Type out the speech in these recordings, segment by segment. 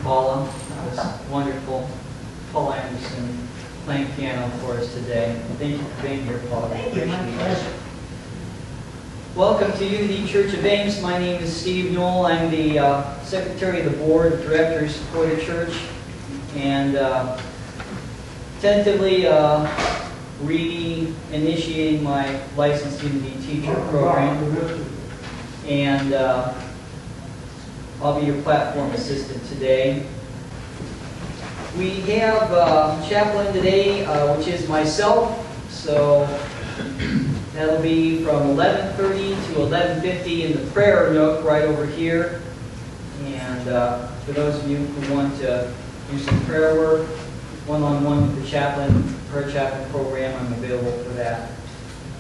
Paula. That was wonderful. Paula Anderson playing piano for us today. Thank you for being here, Paula. Thank you. My pleasure. Welcome to Unity Church of Ames. My name is Steve Newell. I'm the Secretary of the Board of Directors for the church, and tentatively re-initiating my licensed Unity teacher program. And I'll be your platform assistant today. We have chaplain today, which is myself, so that'll be from 11:30 to 11:50 in the prayer nook right over here. And for those of you who want to do some prayer work, one-on-one with the chaplain, prayer chaplain program, I'm available for that.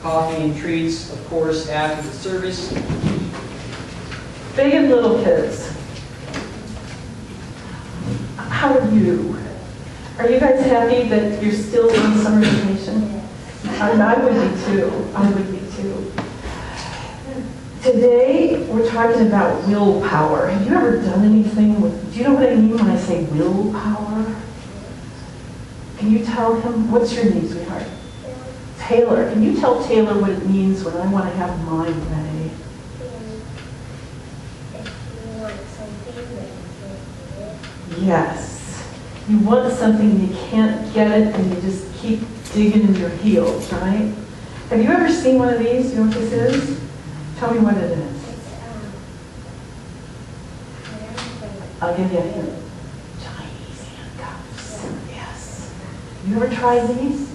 Coffee and treats, of course, after the service. Big and little kids, how are you? Are you guys happy that you're still on summer vacation? I would be too. I would be too. Today, we're talking about willpower. Have you ever done anything with, do you know what I mean when I say willpower? Can you tell him, what's your name, sweetheart? Taylor. Can you tell Taylor what it means when I want to have mine ready? Yes. You want something, you can't get it, and you just keep digging in your heels, right? Have you ever seen one of these? You know what this is? Tell me what it is. I'll give you a hint. Chinese handcuffs. Yes. You ever tried these?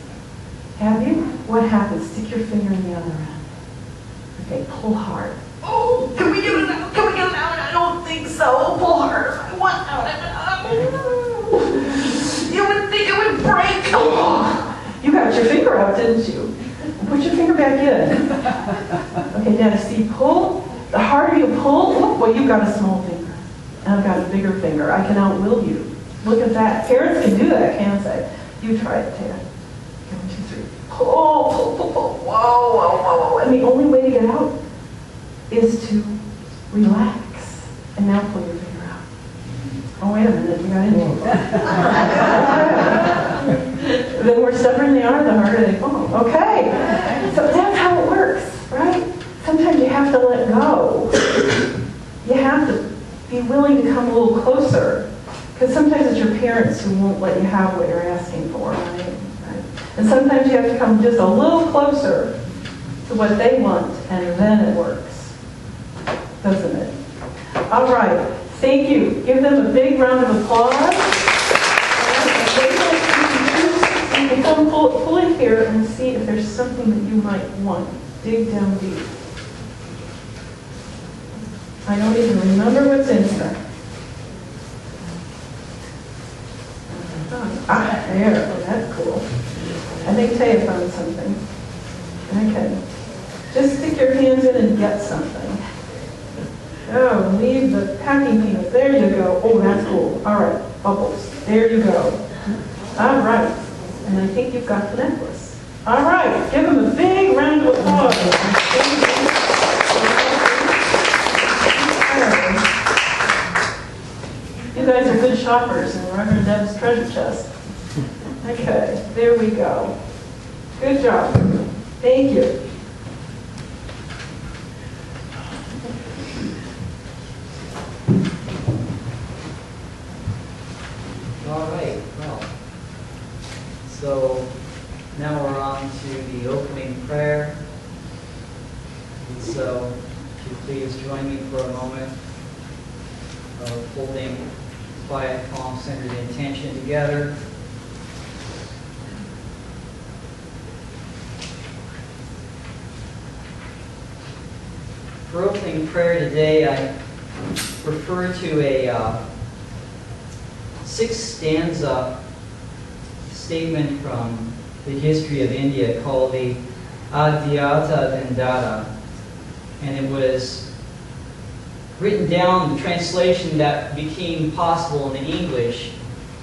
Have you? What happens? Stick your finger in the other end. Okay, pull hard. Oh, can we get it out? Can we get it out? I don't think so. Pull harder. I want out. You would think it would break. Oh, you got your finger out, didn't you? Put your finger back in. Okay, now see, pull. The harder you pull, oh, well, you've got a small finger. And I've got a bigger finger. I can outwill you. Look at that. Parents can do that, can't they? You try it, Ted. 1, 2, 3. Pull, pull, pull, pull. Whoa, whoa, whoa, whoa. And the only way to get out is to relax. And now pull your finger out. Oh, wait a minute, you got into it. The more stubborn they are, the harder they fall. Okay, so that's how it works, right? Sometimes you have to let go. You have to be willing to come a little closer. Because sometimes it's your parents who won't let you have what you're asking for, right? And sometimes you have to come just a little closer to what they want, and then it works. Doesn't it? All right. Thank you. Give them a big round of applause. You can come pull in here and see if there's something that you might want. Dig down deep. I don't even remember what's in here. Ah, there. Oh, that's cool. I think Taya found something. Okay. Just stick your hands in and get something. Oh, leave the packing peanut. There you go. Oh, that's cool. All right, bubbles. There you go. All right. And I think you've got the necklace. All right. Give them a big round of applause. You guys are good shoppers in Reverend Deb's treasure chest. Okay, there we go. Good job. Thank you. All right, well, so now we're on to the opening prayer. And so, if you please join me for a moment of holding quiet, calm, centered intention together. For opening prayer today, I refer to a 6-stanza statement from the history of India called the Adhyata Dandata. And it was written down, the translation that became possible in English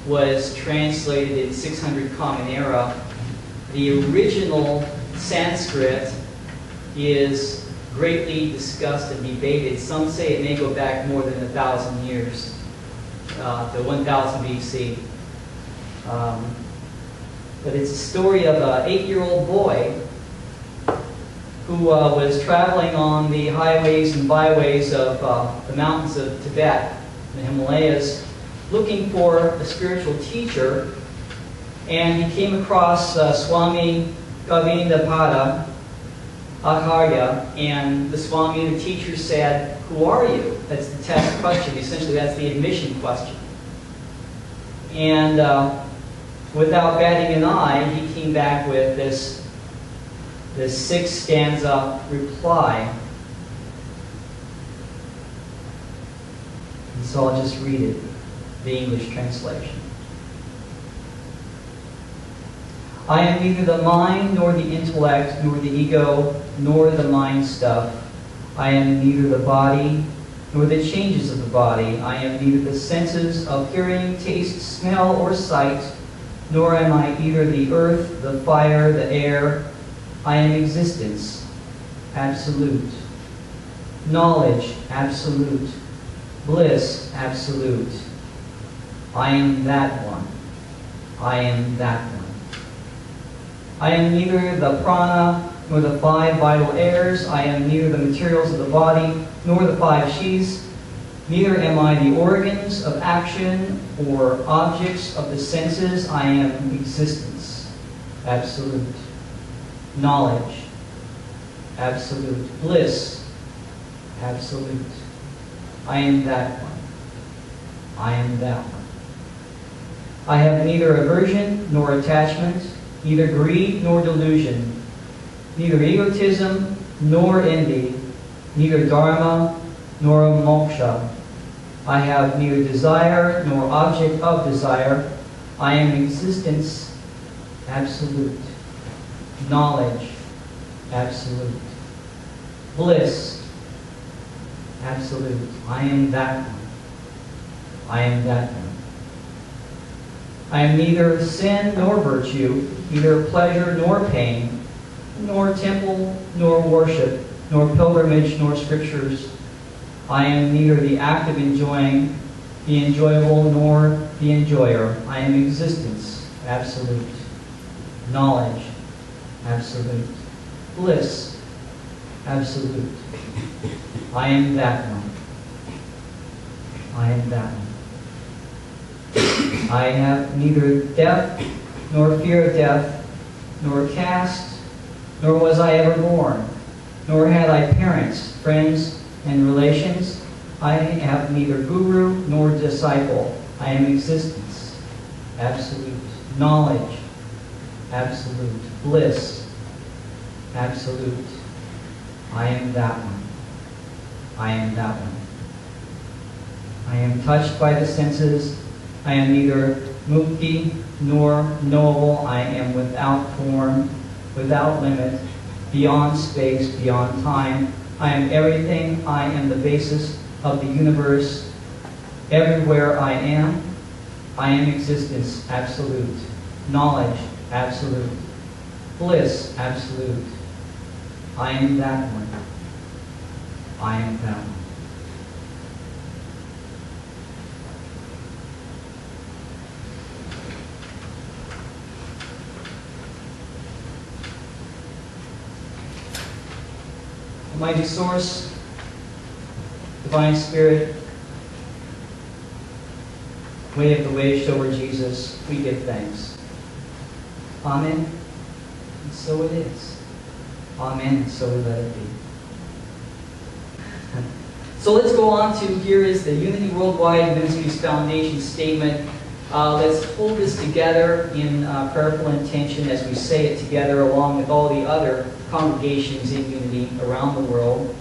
was translated in 600 Common Era. The original Sanskrit is greatly discussed and debated. Some say it may go back more than 1,000 years. to 1000 BC. But it's a story of an 8-year-old boy who was traveling on the highways and byways of the mountains of Tibet, the Himalayas, looking for a spiritual teacher. And he came across Swami Govindapada Acharya, and the Swami, the teacher, said, "Who are you?" That's the test question. Essentially, that's the admission question. And without batting an eye, he came back with this 6-stanza reply. And so I'll just read it, the English translation. I am neither the mind, nor the intellect, nor the ego, nor the mind stuff. I am neither the body, nor the changes of the body. I am neither the senses of hearing, taste, smell, or sight, nor am I either the earth, the fire, the air. I am existence, absolute. Knowledge, absolute. Bliss, absolute. I am that one. I am that one. I am neither the prana, nor the 5 vital airs. I am neither the materials of the body, nor the 5 sheaths. Neither am I the organs of action or objects of the senses. I am existence, absolute. Knowledge, absolute. Bliss, absolute. I am that one. I am that one. I have neither aversion nor attachment, neither greed nor delusion, neither egotism nor envy, neither dharma nor moksha. I have neither desire nor object of desire. I am existence, absolute. Knowledge, absolute. Bliss, absolute. I am that one. I am that one. I am neither sin nor virtue, neither pleasure nor pain, nor temple nor worship, nor pilgrimage nor scriptures. I am neither the act of enjoying, the enjoyable, nor the enjoyer. I am existence, absolute. Knowledge, absolute. Bliss, absolute. I am that one. I am that one. I have neither death, nor fear of death, nor caste, nor was I ever born, nor had I parents, friends, and relations. I have neither guru nor disciple. I am existence, absolute. Knowledge, absolute. Bliss, absolute. I am that one. I am that one. I am touched by the senses. I am neither mukti nor knowable. I am without form, without limit, beyond space, beyond time. I am everything. I am the basis of the universe. Everywhere I am existence, absolute. Knowledge, absolute. Bliss, absolute. I am that one. I am that one. Almighty Source, Divine Spirit, Way of the way, shower Jesus, we give thanks. Amen. And so it is. Amen. And so let it be. So let's go on to, here is the Unity Worldwide Ministries Foundation statement. Let's hold this together in prayerful intention as we say it together along with all the other congregations in Unity around the world.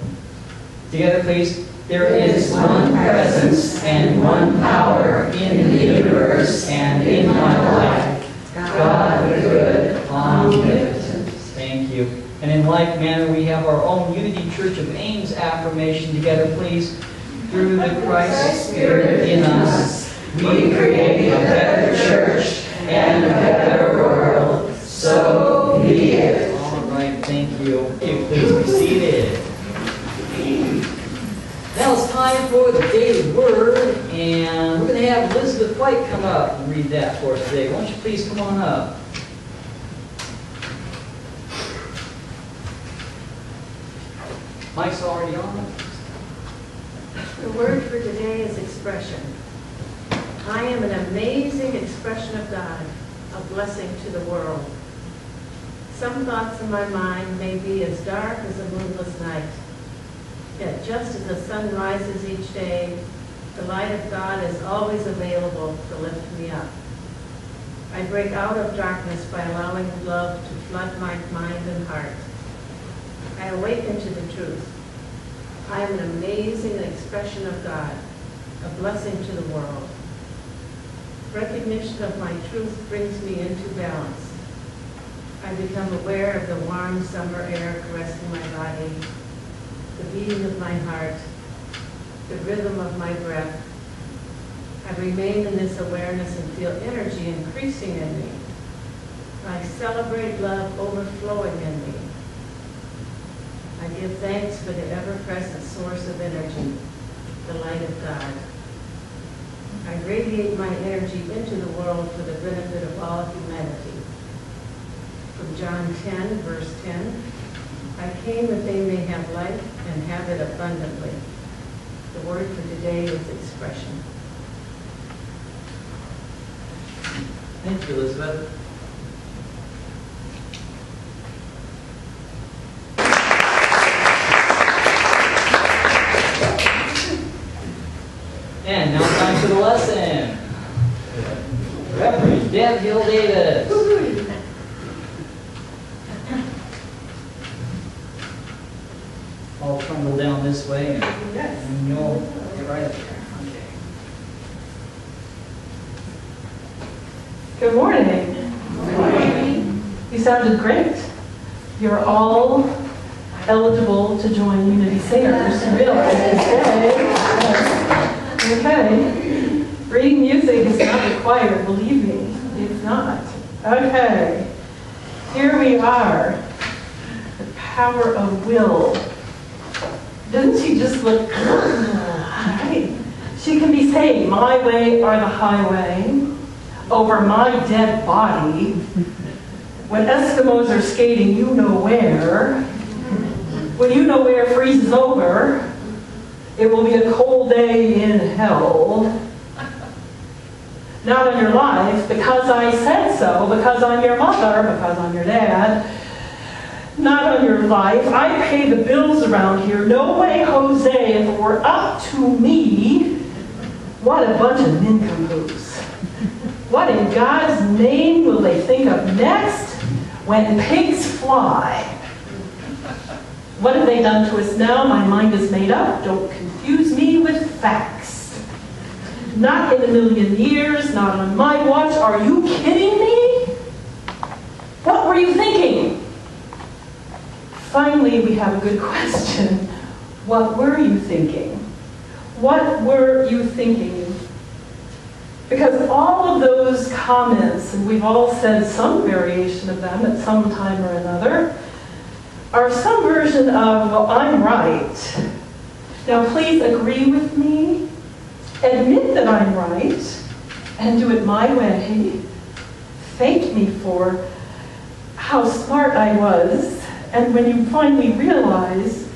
Together, please. There is one presence and one power in the universe and in my life. God the good, omnipotent. Thank you. And in like manner, we have our own Unity Church of Ames affirmation together, please. Through the Christ Spirit in us, we create a better church and a better world. So be it. All right, thank you. Okay, please be seated. Now it's time for the daily word, and we're going to have Elizabeth White come up and read that for us today. Won't you please come on up? Mike's already on. The word for today is expression. I am an amazing expression of God, a blessing to the world. Some thoughts in my mind may be as dark as a moonless night. Yet just as the sun rises each day, the light of God is always available to lift me up. I break out of darkness by allowing love to flood my mind and heart. I awaken to the truth. I am an amazing expression of God, a blessing to the world. Recognition of my truth brings me into balance. I become aware of the warm summer air caressing my body, the beating of my heart, the rhythm of my breath. I remain in this awareness and feel energy increasing in me. I celebrate love overflowing in me. I give thanks for the ever-present source of energy, the light of God. I radiate my energy into the world for the benefit of all humanity. From John 10, verse 10, I came that they may have life and have it abundantly. The word for today is expression. Thank you, Elizabeth. And now time for the lesson. Reverend Deb Hill Davis. I'll trundle down this way and you'll get right up there. Okay. Good morning. Good morning. You sounded great. You're all eligible to join Unity Singers. Really? Okay. Reading music is not required, believe me. It's not. Okay. Here we are. The power of will. Doesn't she just look good? Right. She can be saying, my way or the highway, over my dead body. When Eskimos are skating, you know where. When you know where freezes over, it will be a cold day in hell. Not on your life, because I said so, because I'm your mother, because I'm your dad. Not on your life. I pay the bills around here. No way, Jose, if it were up to me. What a bunch of nincompoops. What in God's name will they think of next when pigs fly? What have they done to us now? My mind is made up. Don't confuse me with facts. Not in a million years, not on my watch. Are you kidding me? What were you thinking? Finally, we have a good question. What were you thinking? What were you thinking? Because all of those comments, and we've all said some variation of them at some time or another, are some version of, well, I'm right. Now please agree with me, admit that I'm right, and do it my way. Thank me for how smart I was, and when you finally realize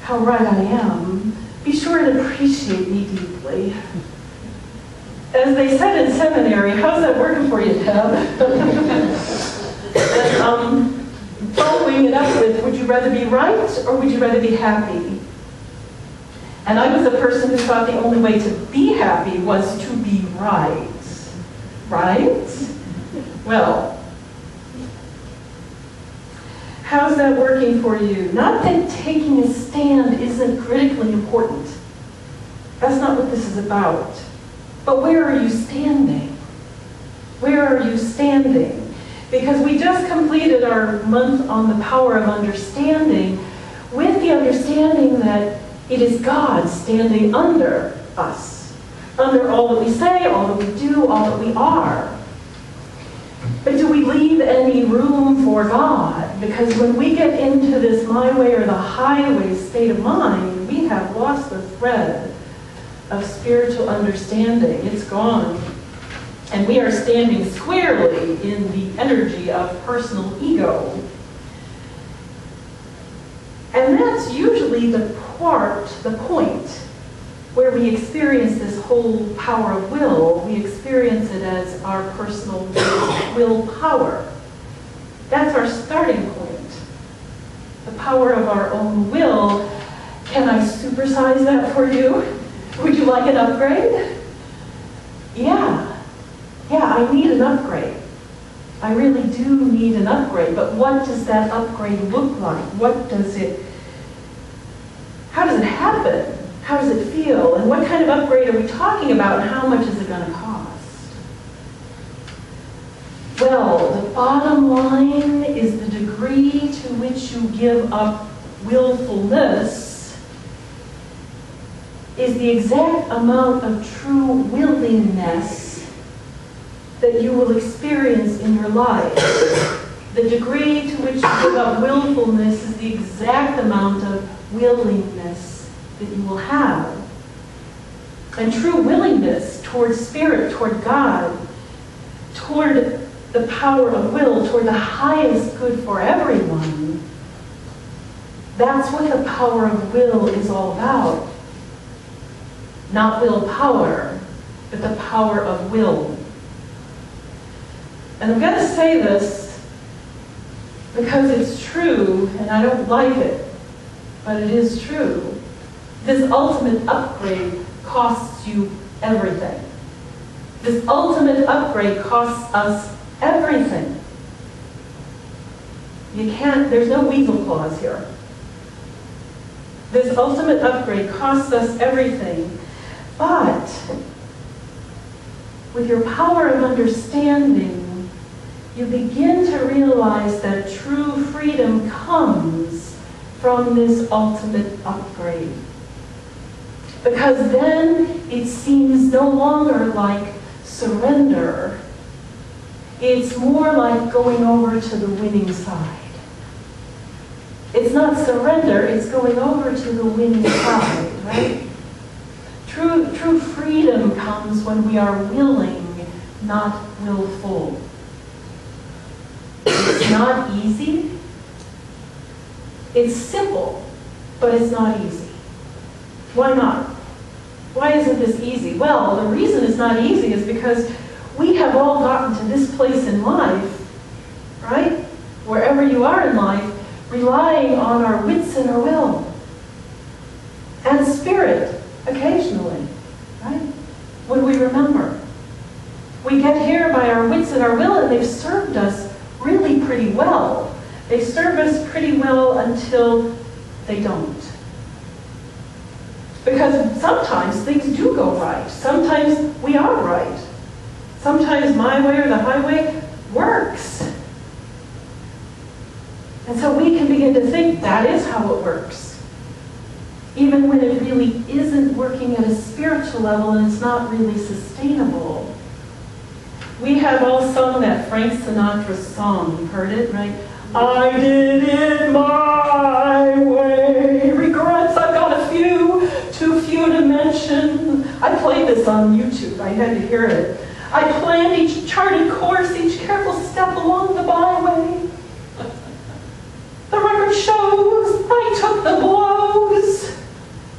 how right I am, be sure to appreciate me deeply. As they said in seminary, how's that working for you, Deb? Following it up with, would you rather be right or would you rather be happy? And I was a person who thought the only way to be happy was to be right. Right? Well, how's that working for you? Not that taking a stand isn't critically important. That's not what this is about. But where are you standing? Where are you standing? Because we just completed our month on the power of understanding with the understanding that it is God standing under us, under all that we say, all that we do, all that we are. But do we leave any room for God? Because when we get into this my way or the highway state of mind, we have lost the thread of spiritual understanding. It's gone. And we are standing squarely in the energy of personal ego. And that's usually the point where we experience this whole power of will. We experience it as our personal willpower. That's our starting point. The power of our own will. Can I supersize that for you? Would you like an upgrade? Yeah, I need an upgrade. I really do need an upgrade, but what does that upgrade look like? How does it happen? How does it feel? And what kind of upgrade are we talking about, and how much is it going to cost? Well, the bottom line is the degree to which you give up willfulness is the exact amount of true willingness that you will experience in your life. The degree to which you give up willfulness is the exact amount of willingness that you will have. And true willingness toward Spirit, toward God, toward the power of will, toward the highest good for everyone, that's what the power of will is all about. Not willpower, but the power of will. And I'm going to say this because it's true, and I don't like it, but it is true. This ultimate upgrade costs you everything. This ultimate upgrade costs us everything. There's no weasel clause here. This ultimate upgrade costs us everything. But with your power of understanding, you begin to realize that true freedom comes from this ultimate upgrade. Because then it seems no longer like surrender. It's more like going over to the winning side. It's not surrender, it's going over to the winning side, right? True freedom comes when we are willing, not willful. It's not easy. It's simple, but it's not easy. Why not? Why isn't this easy? Well, the reason it's not easy is because we have all gotten to this place in life, right? Wherever you are in life, relying on our wits and our will. And Spirit, occasionally, right? When we remember. We get here by our wits and our will, and they've served us really pretty well. They serve us pretty well until they don't. Because sometimes things do go right. Sometimes we are right. Sometimes my way or the highway works. And so we can begin to think that is how it works. Even when it really isn't working at a spiritual level and it's not really sustainable. We have all sung that Frank Sinatra song. You've heard it, right? I did it my way. Regrets, I've got a few, too few to mention. I played this on YouTube. I had to hear it. I planned each charted course, each careful step along the byway. The record shows I took the blows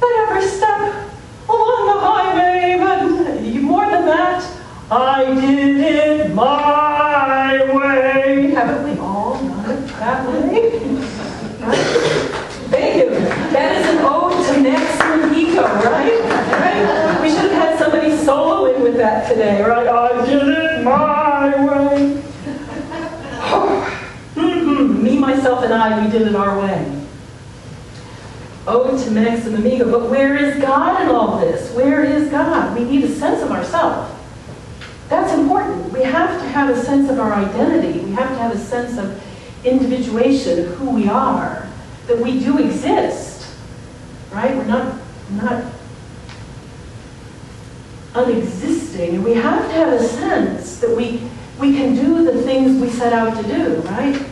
at every step along the highway, but more than that, I did it my way. Haven't we all done it that way? Right? Thank you. That is an ode to maximum ego, right? We should have had somebody soloing with that today, right? I did it my way. Me, myself, and I, we did it our way. Ode to maximum ego. But where is God in all this? Where is God? We need a sense of ourselves. That's important. We have to have a sense of our identity. We have to have a sense of individuation of who we are, that we do exist, right? We're not unexisting. And we have to have a sense that we can do the things we set out to do, right?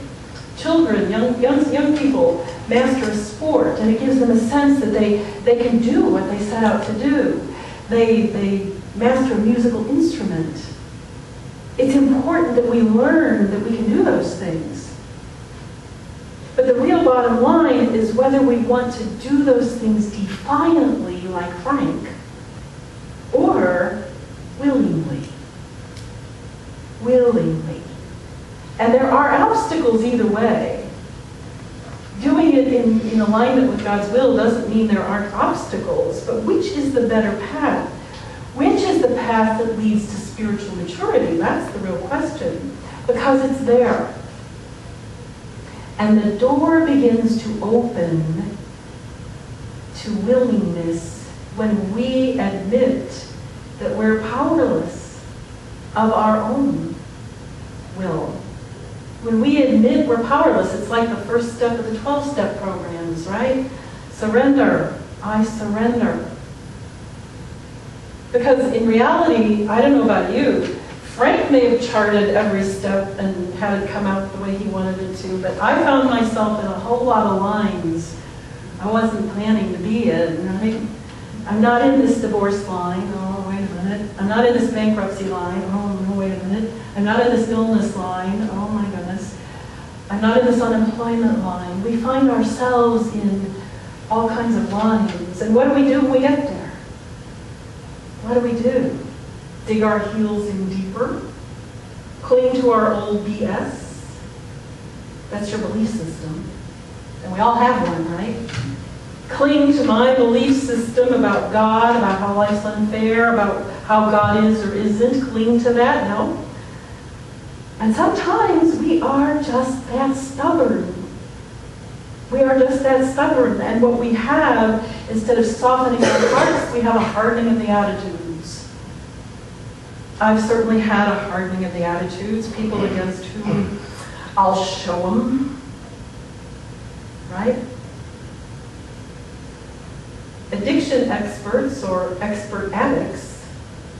Children, young people master a sport, and it gives them a sense that they can do what they set out to do. they master a musical instrument. It's important that we learn that we can do those things. But the real bottom line is whether we want to do those things defiantly, like Frank, or willingly. Willingly. And there are obstacles either way. Doing it in alignment with God's will doesn't mean there aren't obstacles, but which is the better path? Which is the path that leads to spiritual maturity? That's the real question, because it's there. And the door begins to open to willingness when we admit that we're powerless of our own will. When we admit we're powerless, it's like the first step of the 12-step programs, right? Surrender. I surrender. Because in reality, I don't know about you, Frank may have charted every step and had it come out the way he wanted it to, but I found myself in a whole lot of lines I wasn't planning to be in, right? I'm not in this divorce line. Oh, wait a minute. I'm not in this bankruptcy line. Oh, no, wait a minute. I'm not in this illness line. Oh, my goodness. I'm not in this unemployment line. We find ourselves in all kinds of lines. And what do we do when we get there? What do? Dig our heels in deeper? Cling to our old BS? That's your belief system. And we all have one, right? Cling to my belief system about God, about how life's unfair, about how God is or isn't. Cling to that? No. And sometimes we are just that stubborn. We are just that stubborn. And what we have, instead of softening our hearts, we have a hardening of the attitudes. I've certainly had a hardening of the attitudes. People against whom I'll show them. Right? Addiction experts, or expert addicts,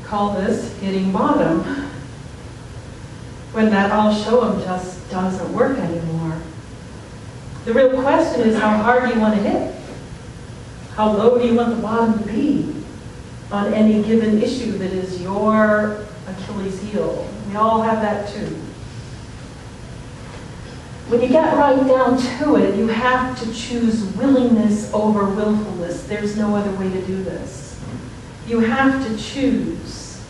call this hitting bottom. When that I'll show them just doesn't work anymore. The real question is, how hard do you want to hit? How low do you want the bottom to be on any given issue that is your Achilles heel? We all have that too. When you get right down to it, you have to choose willingness over willfulness. There's no other way to do this. You have to choose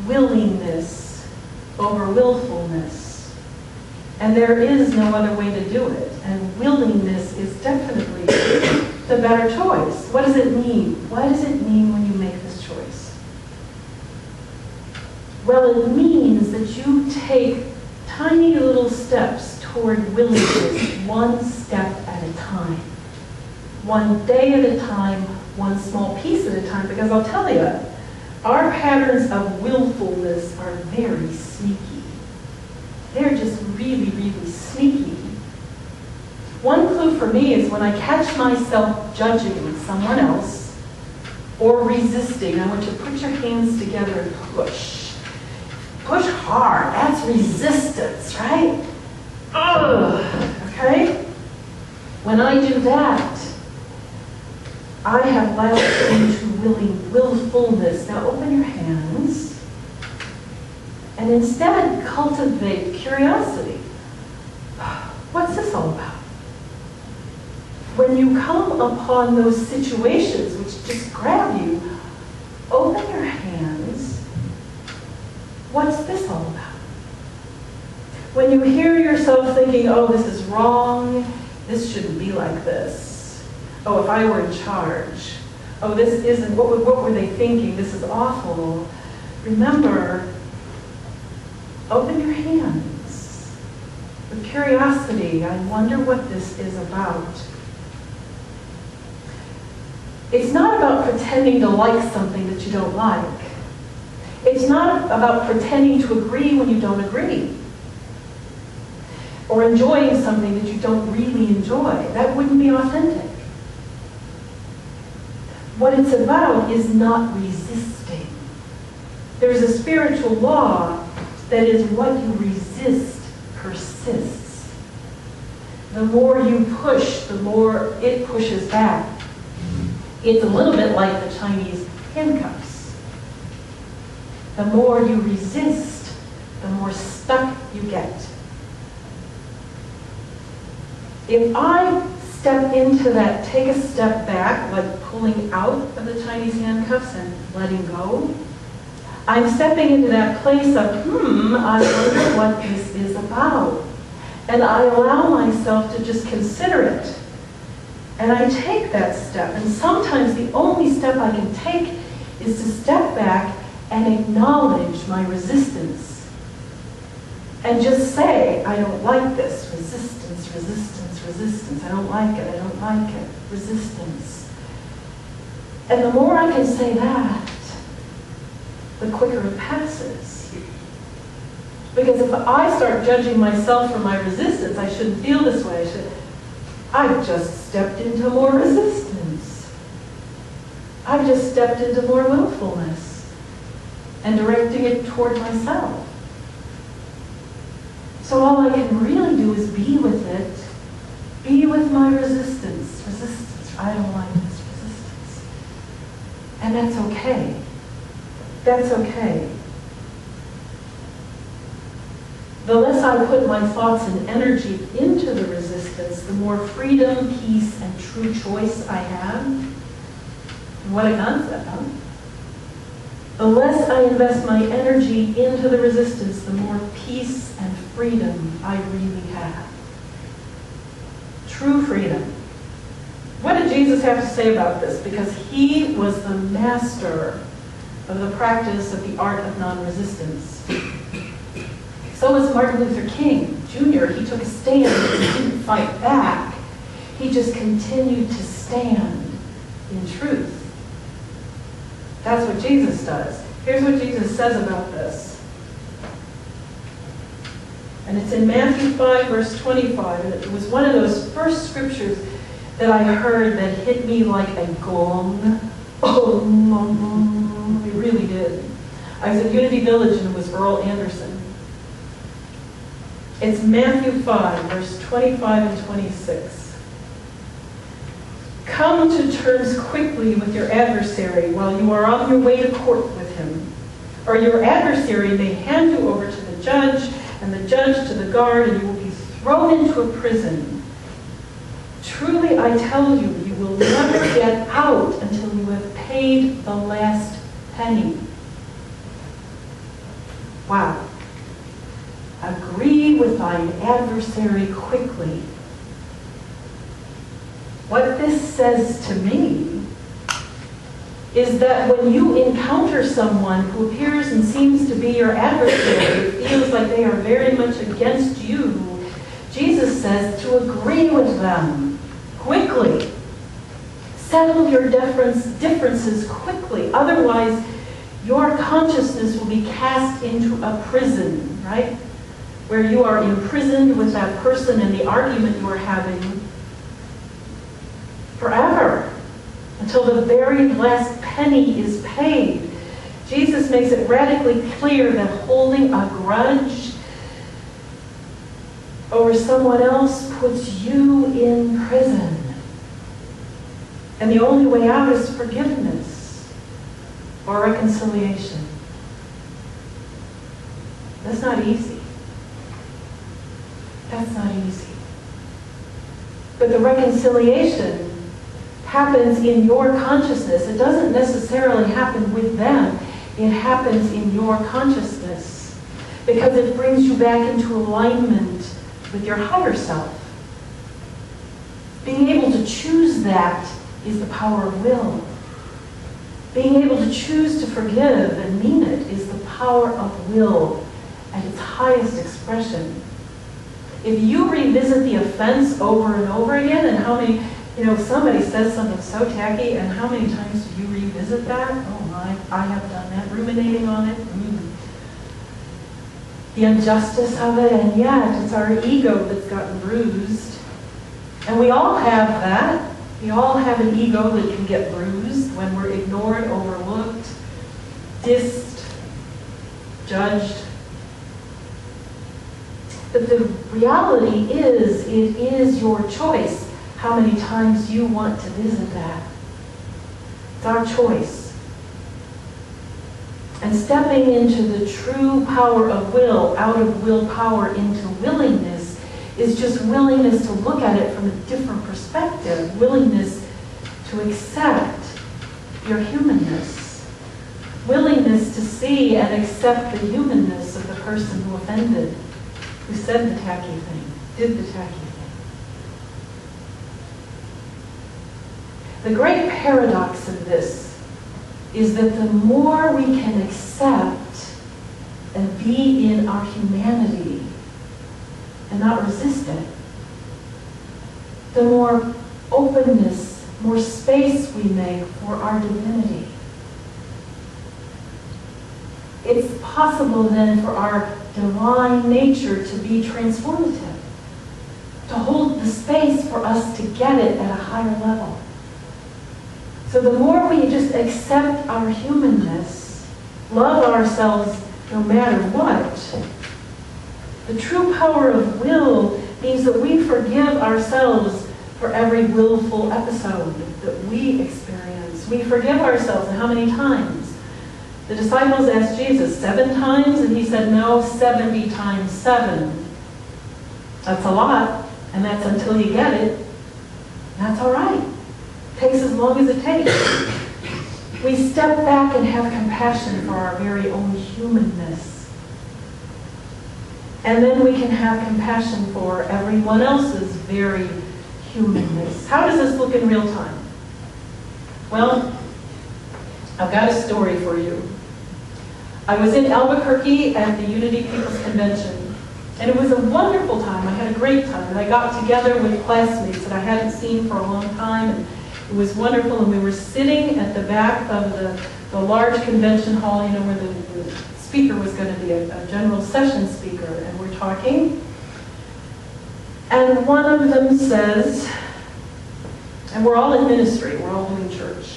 willingness over willfulness. And there is no other way to do it. And willingness is definitely the better choice. What does it mean? What does it mean when you make this choice? Well, it means that you take tiny little steps toward willingness, one step at a time. One day at a time, one small piece at a time. Because I'll tell you, our patterns of willfulness are very sneaky. They're just really, really sneaky. One clue for me is when I catch myself judging someone else or resisting, I want you to put your hands together and push. Push hard. That's resistance, right? Ugh. Okay? When I do that, I have lapsed into willfulness. Now open your hands and instead cultivate curiosity. What's this all about? When you come upon those situations which just grab you, open your hands. What's this all about? When you hear yourself thinking, oh, this is wrong, this shouldn't be like this. Oh, if I were in charge. Oh, this isn't, what were they thinking? This is awful. Remember, open your hands with curiosity. I wonder what this is about. It's not about pretending to like something that you don't like. It's not about pretending to agree when you don't agree. Or enjoying something that you don't really enjoy. That wouldn't be authentic. What it's about is not resisting. There's a spiritual law that is what you resist persists. The more you push, the more it pushes back. It's a little bit like the Chinese handcuffs. the more you resist, the more stuck you get. If I step into that, take a step back, like pulling out of the Chinese handcuffs and letting go, I'm stepping into that place of, I wonder what this is about. And I allow myself to just consider it. And I take that step. And sometimes the only step I can take is to step back and acknowledge my resistance. And just say, I don't like this. Resistance, resistance, resistance. I don't like it, I don't like it. Resistance. And the more I can say that, the quicker it passes. Because if I start judging myself for my resistance, I shouldn't feel this way. I've just stepped into more resistance. I've just stepped into more willfulness and directing it toward myself. So all I can really do is be with it. Be with my resistance. Resistance. I don't like this resistance. And that's okay. That's okay. The less I put my thoughts and energy into the resistance, the more freedom, peace, and true choice I have. What a concept, huh? The less I invest my energy into the resistance, the more peace and freedom I really have. True freedom. What did Jesus have to say about this? Because he was the master of the practice of the art of non-resistance. So was Martin Luther King Jr. He took a stand and he didn't fight back. He just continued to stand in truth. That's what Jesus does. Here's what Jesus says about this. And it's in Matthew 5, verse 25. And it was one of those first scriptures that I heard that hit me like a gong. Oh, it really did. I was at Unity Village and it was Earl Anderson. It's Matthew 5, verse 25 and 26. Come to terms quickly with your adversary while you are on your way to court with him, or your adversary may hand you over to the judge, and the judge to the guard, and you will be thrown into a prison. Truly I tell you, you will never get out until you have paid the last penny. Wow. Agree with thine adversary quickly. What this says to me is that when you encounter someone who appears and seems to be your adversary, it feels like they are very much against you, Jesus says to agree with them quickly. Settle your differences quickly. Otherwise, your consciousness will be cast into a prison, right? Where you are imprisoned with that person and the argument you are having forever, until the very last penny is paid. Jesus makes it radically clear that holding a grudge over someone else puts you in prison. And the only way out is forgiveness or reconciliation. That's not easy. That's not easy. But the reconciliation happens in your consciousness. It doesn't necessarily happen with them. It happens in your consciousness because it brings you back into alignment with your higher self. Being able to choose that is the power of will. Being able to choose to forgive and mean it is the power of will at its highest expression. If you revisit the offense over and over again, and how many, somebody says something so tacky, and how many times do you revisit that? Oh my, I have done that, ruminating on it. The injustice of it, and yet it's our ego that's gotten bruised. And we all have that. We all have an ego that can get bruised when we're ignored, overlooked, dissed, judged. But the reality is, it is your choice how many times you want to visit that. It's our choice. And stepping into the true power of will, out of willpower into willingness, is just willingness to look at it from a different perspective, willingness to accept your humanness, willingness to see and accept the humanness of the person who offended, who said the tacky thing, did the tacky thing. The great paradox of this is that the more we can accept and be in our humanity and not resist it, the more openness, more space we make for our divinity. It's possible then for our divine nature to be transformative, to hold the space for us to get it at a higher level. So the more we just accept our humanness, love ourselves no matter what, the true power of will means that we forgive ourselves for every willful episode that we experience. We forgive ourselves, and how many times? The disciples asked Jesus 7 times, and he said, no, 70 times 7. That's a lot, and that's until you get it. That's all right. Takes as long as it takes. We step back and have compassion for our very own humanness. And then we can have compassion for everyone else's very humanness. How does this look in real time? Well, I've got a story for you. I was in Albuquerque at the Unity People's Convention, and it was a wonderful time. I had a great time, and I got together with classmates that I hadn't seen for a long time, and it was wonderful, and we were sitting at the back of the large convention hall, you know, where the speaker was going to be a general session speaker, and we're talking. And one of them says, and we're all in ministry, we're all doing church.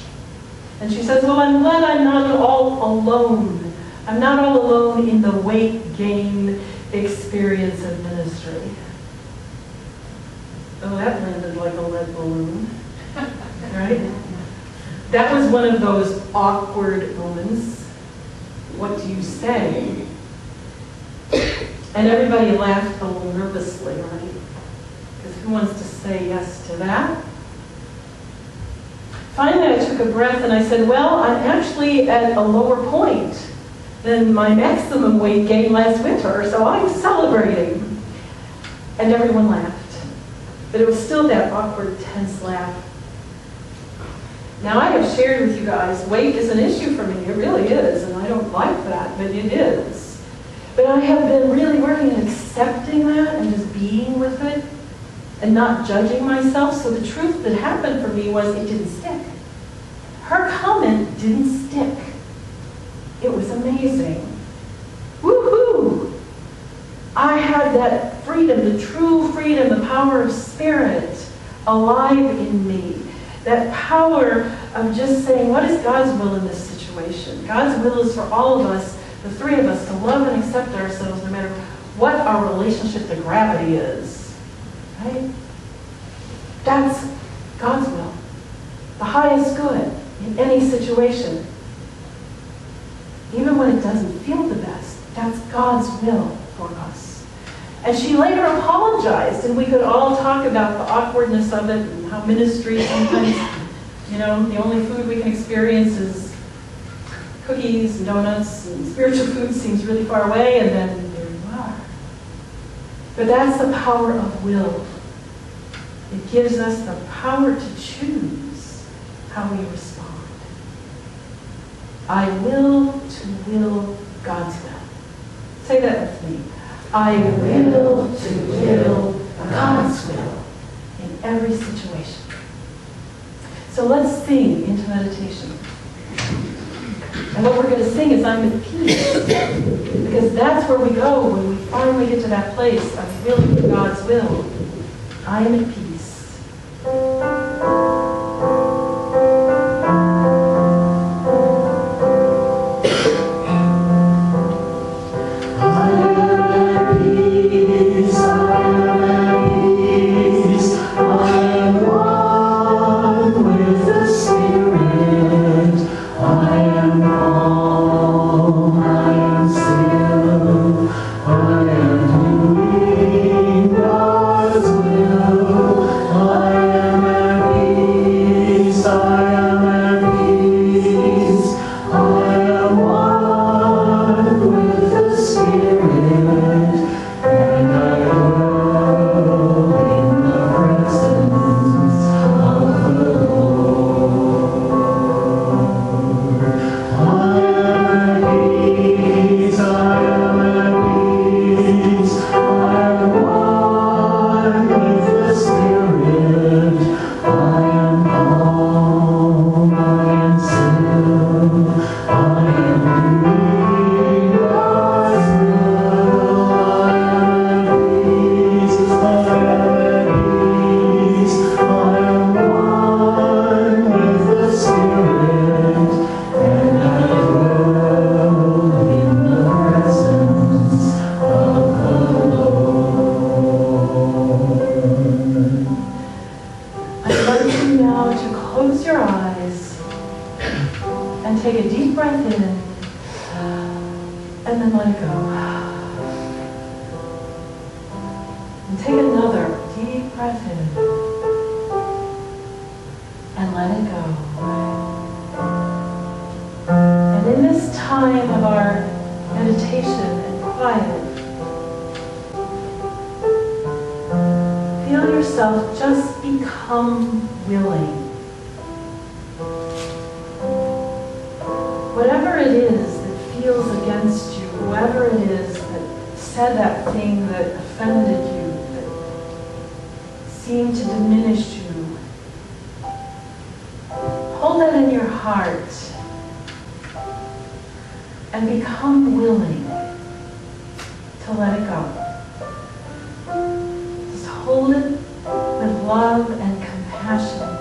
And she says, well, I'm glad I'm not all alone. I'm not all alone in the weight gain experience of ministry. Oh, that landed like a lead balloon. Right? That was one of those awkward moments. What do you say? And everybody laughed a little nervously, right? Because who wants to say yes to that? Finally, I took a breath and I said, well, I'm actually at a lower point than my maximum weight gain last winter, so I'm celebrating. And everyone laughed. But it was still that awkward, tense laugh. Now, I have shared with you guys, weight is an issue for me. It really is, and I don't like that, but it is. But I have been really working at accepting that and just being with it and not judging myself. So the truth that happened for me was it didn't stick. Her comment didn't stick. It was amazing. Woohoo! I had that freedom, the true freedom, the power of spirit alive in me. That power of just saying, what is God's will in this situation? God's will is for all of us, the 3 of us, to love and accept ourselves no matter what our relationship to gravity is. Right? That's God's will. The highest good in any situation. Even when it doesn't feel the best, that's God's will for us. And she later apologized, and we could all talk about the awkwardness of it and how ministry sometimes, you know, the only food we can experience is cookies and donuts, and spiritual food seems really far away, and then there you are. But that's the power of will. It gives us the power to choose how we respond. I will to will God's will. Say that with me. I will to will God's will in every situation. So let's sing into meditation. And what we're going to sing is I'm at peace. Because that's where we go when we finally get to that place of willing God's will. I am at peace. I am And take a deep breath in, and then let it go. And take another deep breath in, and let it go. And in this time of our meditation and quiet, feel yourself just become willing. Whatever it is that feels against you, whoever it is that said that thing that offended you, that seemed to diminish you, hold that in your heart and become willing to let it go. Just hold it with love and compassion.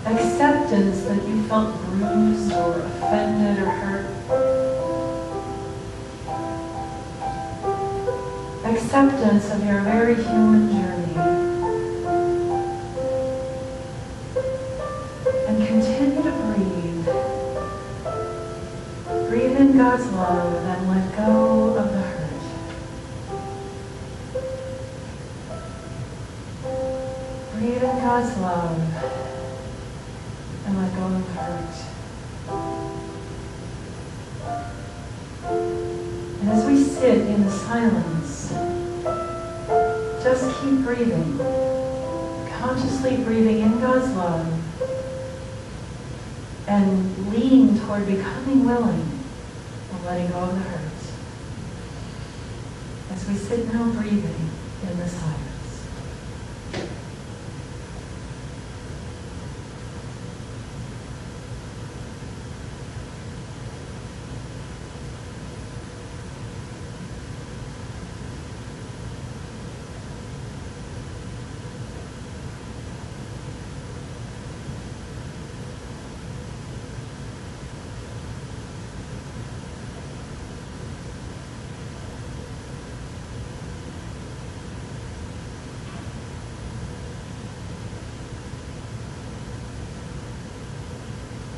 Acceptance that you felt bruised or offended or hurt. Acceptance of your very human journey. And continue to breathe. Breathe in God's love and let go of the hurt. Breathe in God's love and let go of hurt. And as we sit in the silence, just keep breathing, consciously breathing in God's love and lean toward becoming willing and letting go of the hurt. As we sit now breathing in the silence.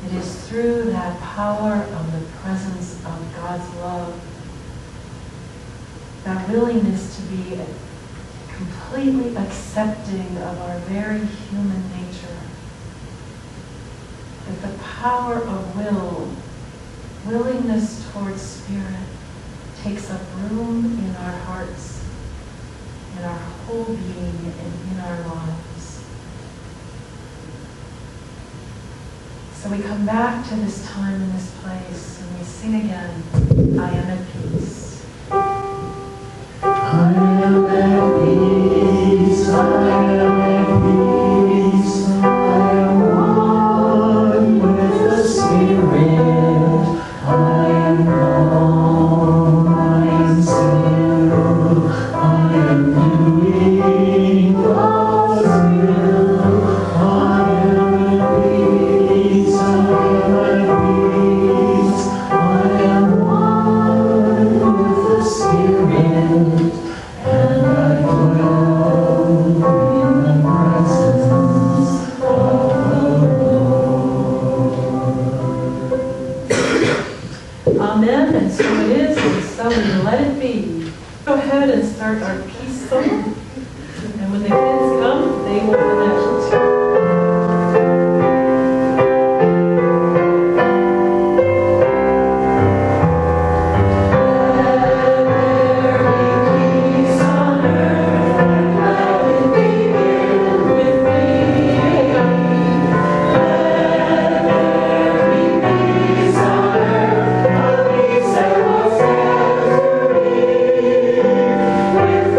It is through that power of the presence of God's love, that willingness to be completely accepting of our very human nature, that the power of willingness towards spirit, takes up room in our hearts, in our whole being, and in our lives. So we come back to this time and this place, and we sing again, I am at peace. I am at peace, I am at peace, I am one with the Spirit, I am calm, I am still, I am doing God's will, I am at peace, I am at peace, I am one with the Spirit, and I dwell in the presence of the Lord. Amen, and so it is, and so we let it be. Go ahead and start our peace song, and when the kids come, they will connect. With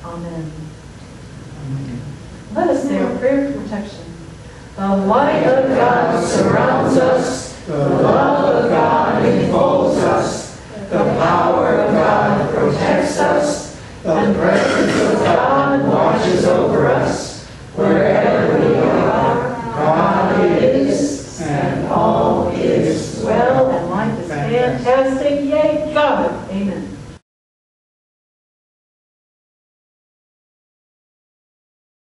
Amen. Let us say our prayer of protection. The light of God surrounds us. The love of God enfolds us. The power of God protects us. The presence of God watches over us. Wherever we are, God is, and all is well, and life is fantastic. Yay, God! Amen.